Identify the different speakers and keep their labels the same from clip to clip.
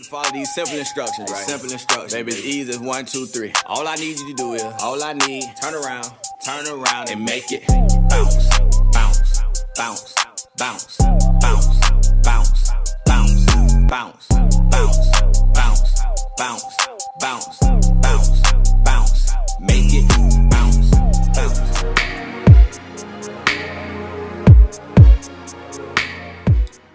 Speaker 1: follow these simple instructions, right? Simple instructions. Baby, it's easy. 1, 2, 3. All I need you to do is, turn around, and make it bounce, bounce, bounce, bounce, bounce, bounce, bounce, bounce, bounce, bounce, bounce, bounce, bounce, bounce, make it bounce, bounce.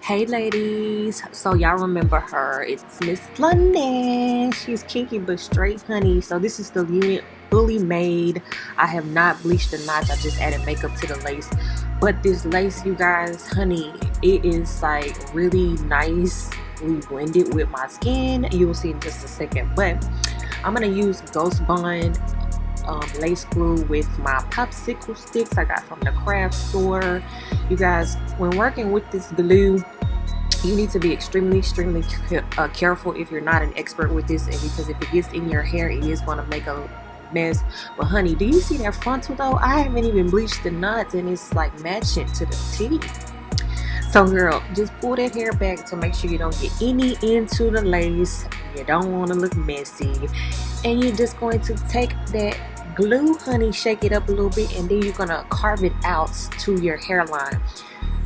Speaker 2: Hey ladies, so y'all remember her, it's Miss London. She's kinky but straight honey. So this is the unit fully made. I have not bleached the knots, I just added makeup to the lace. But this lace, you guys, honey, it is like really nicely blended with my skin. You will see in just a second, but I'm gonna use Ghost Bond lace glue with my popsicle sticks I got from the craft store. You guys, when working with this glue, you need to be extremely careful if you're not an expert with this, and because if it gets in your hair, it is going to make a mess. But honey, do you see that frontal though? I haven't even bleached the knots and it's like matching to the T. So girl, just pull that hair back to make sure you don't get any into the lace. You don't want to look messy, and you're just going to take that glue, honey, shake it up a little bit, and then you're gonna carve it out to your hairline.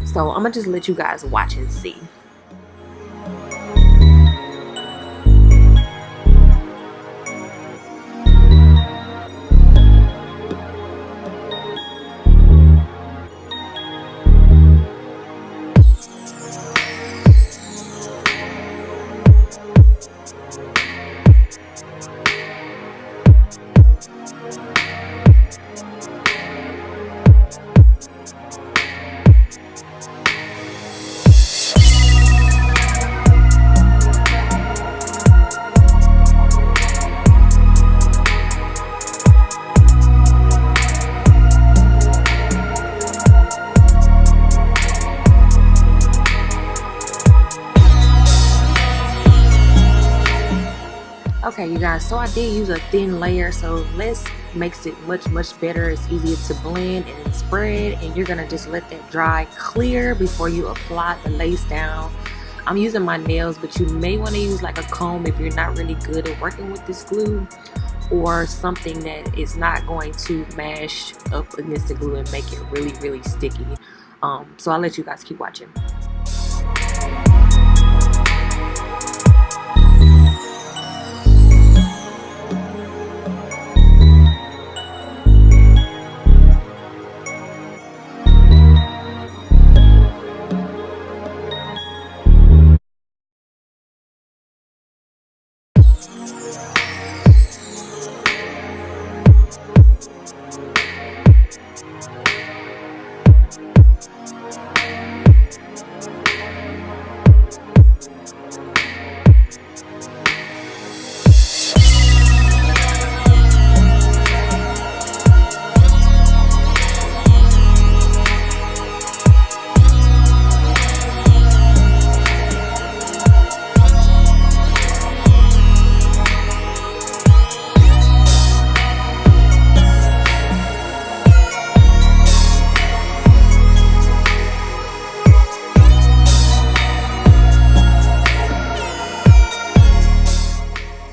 Speaker 2: So I'm gonna just let you guys watch and see. Okay, you guys, so I did use a thin layer, so less makes it much better. It's easier to blend and spread, and you're gonna just let that dry clear before you apply the lace down. I'm using my nails, but you may want to use like a comb if you're not really good at working with this glue, or something that is not going to mash up against the glue and make it really sticky. So I'll let you guys keep watching.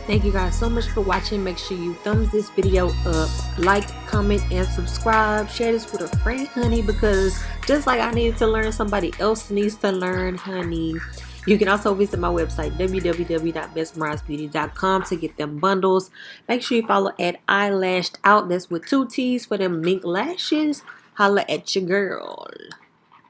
Speaker 2: Thank you guys so much for watching. Make sure you thumbs this video up, like, comment, and subscribe. Share this with a friend, honey, because just like I needed to learn, somebody else needs to learn, honey. You can also visit my website, www.mesmerizedbeauty.com, to get them bundles. Make sure you follow at eyelashed out. That's with 2 T's for them mink lashes. Holla at your girl.